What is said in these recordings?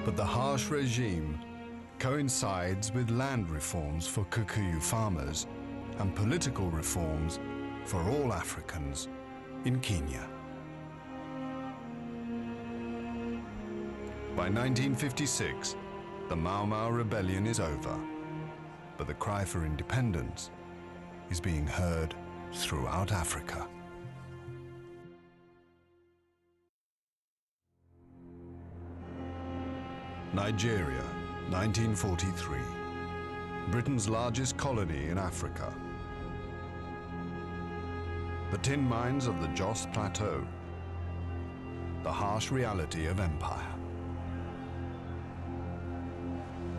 But the harsh regime coincides with land reforms for Kikuyu farmers and political reforms for all Africans in Kenya. By 1956, the Mau Mau rebellion is over, but the cry for independence is being heard throughout Africa. Nigeria, 1943. Britain's largest colony in Africa. The tin mines of the Jos Plateau. The harsh reality of empire.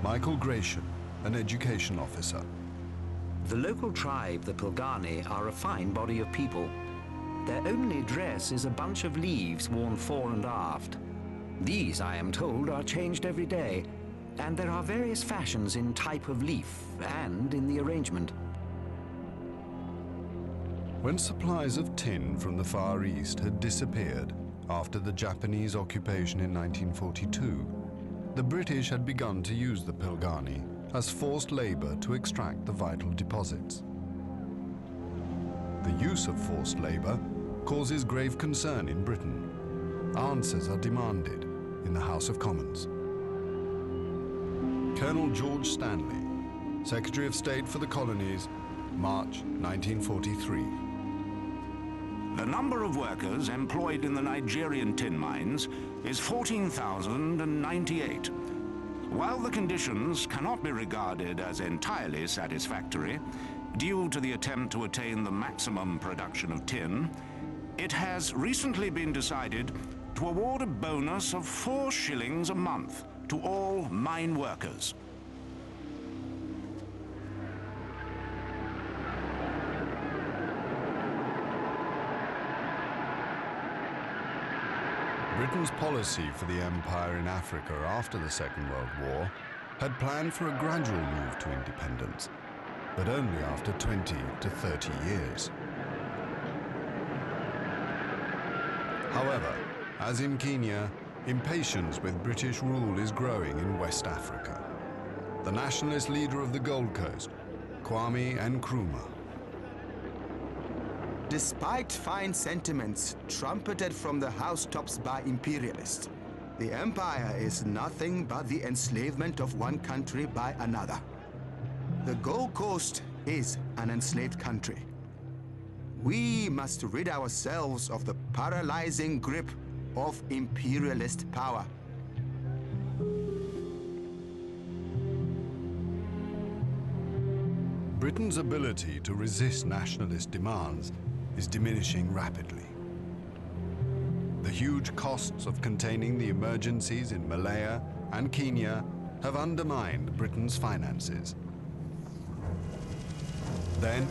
Michael Gratian, an education officer. The local tribe, the Pilgani, are a fine body of people. Their only dress is a bunch of leaves worn fore and aft. These, I am told, are changed every day, and there are various fashions in type of leaf and in the arrangement. When supplies of tin from the Far East had disappeared after the Japanese occupation in 1942, the British had begun to use the Pilgani as forced labor to extract the vital deposits. The use of forced labor causes grave concern in Britain. Answers are demanded in the House of Commons. Colonel George Stanley, Secretary of State for the Colonies, March 1943. The number of workers employed in the Nigerian tin mines is 14,098. While the conditions cannot be regarded as entirely satisfactory, due to the attempt to attain the maximum production of tin, it has recently been decided to award a bonus of 4 shillings a month to all mine workers. Britain's policy for the empire in Africa after the Second World War had planned for a gradual move to independence, but only after 20 to 30 years. However, as in Kenya, impatience with British rule is growing in West Africa. The nationalist leader of the Gold Coast, Kwame Nkrumah. Despite fine sentiments trumpeted from the housetops by imperialists, the empire is nothing but the enslavement of one country by another. The Gold Coast is an enslaved country. We must rid ourselves of the paralyzing grip of imperialist power. Britain's ability to resist nationalist demands is diminishing rapidly. The huge costs of containing the emergencies in Malaya and Kenya have undermined Britain's finances. Then,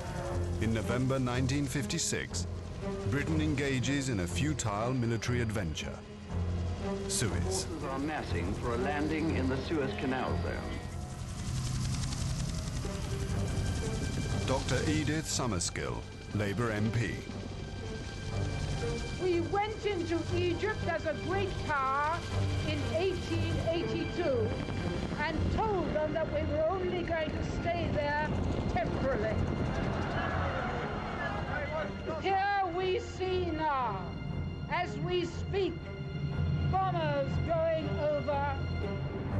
in November 1956, Britain engages in a futile military adventure. Suez. Forces are massing for a landing in the Suez Canal zone. Dr. Edith Summerskill, Labour MP. We went into Egypt as a great power in 1882 and told them that we were only going to stay there temporarily. Here we see now, as we speak, bombers going over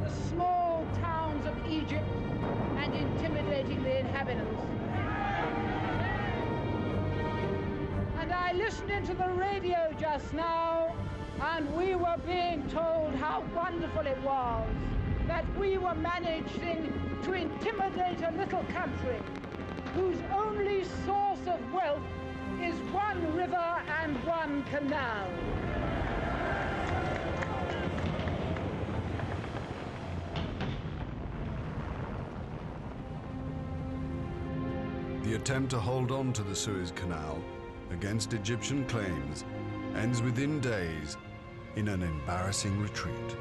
the small towns of Egypt and intimidating the inhabitants. And I listened into the radio just now, and we were being told how wonderful it was that we were managing to intimidate a little country whose only source of wealth is one river and one canal. The attempt to hold on to the Suez Canal against Egyptian claims ends within days in an embarrassing retreat.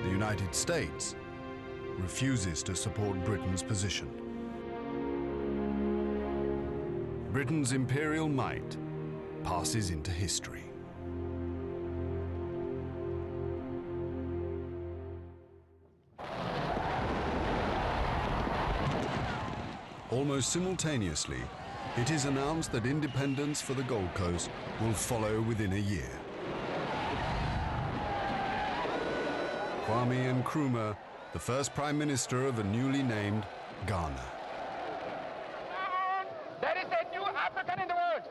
The United States refuses to support Britain's position. Britain's imperial might passes into history. Almost simultaneously, it is announced that independence for the Gold Coast will follow within a year. Kwame Nkrumah, the first Prime Minister of a newly named Ghana. There is a new African in the world.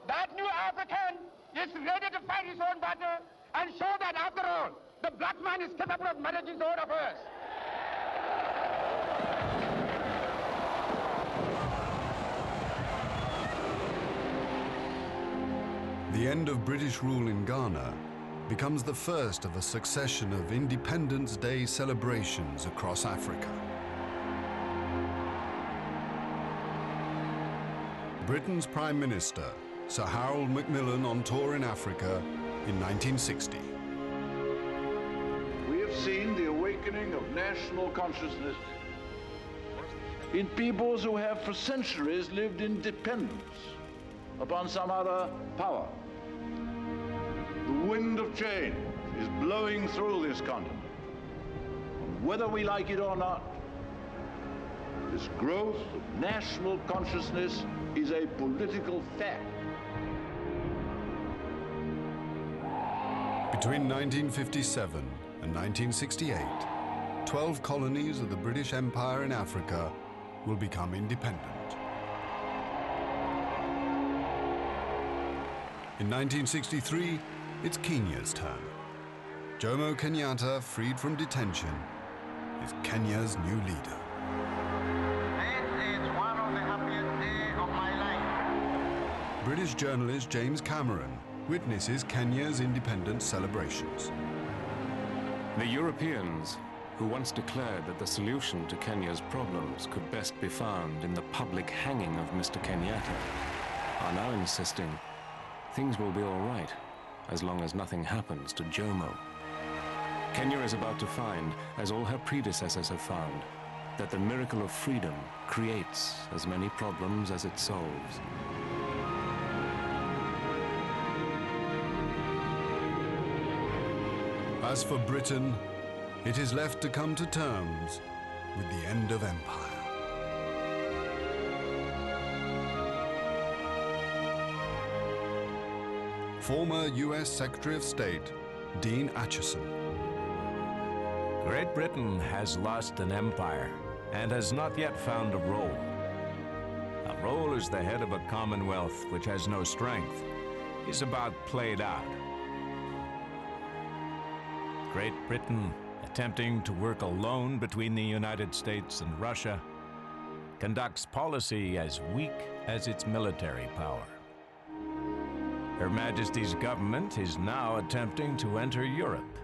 That new African is ready to fight his own battle and show that after all, the black man is capable of managing his own affairs. The end of British rule in Ghana becomes the first of a succession of Independence Day celebrations across Africa. Britain's Prime Minister, Sir Harold Macmillan, on tour in Africa in 1960. We have seen the awakening of national consciousness in peoples who have for centuries lived in dependence upon some other power. The wind of change is blowing through this continent. Whether we like it or not, this growth of national consciousness is a political fact. Between 1957 and 1968, 12 colonies of the British Empire in Africa will become independent. In 1963, it's Kenya's turn. Jomo Kenyatta, freed from detention, is Kenya's new leader. This is one of the happiest days of my life. British journalist James Cameron witnesses Kenya's independence celebrations. The Europeans, who once declared that the solution to Kenya's problems could best be found in the public hanging of Mr. Kenyatta, are now insisting things will be all right as long as nothing happens to Jomo. Kenya is about to find, as all her predecessors have found, that the miracle of freedom creates as many problems as it solves. As for Britain, it is left to come to terms with the end of empire. Former US Secretary of State, Dean Acheson. Great Britain has lost an empire and has not yet found a role. A role as the head of a commonwealth which has no strength is about played out. Great Britain, attempting to work alone between the United States and Russia, conducts policy as weak as its military power. Her Majesty's government is now attempting to enter Europe.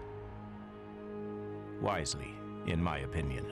Wisely, in my opinion.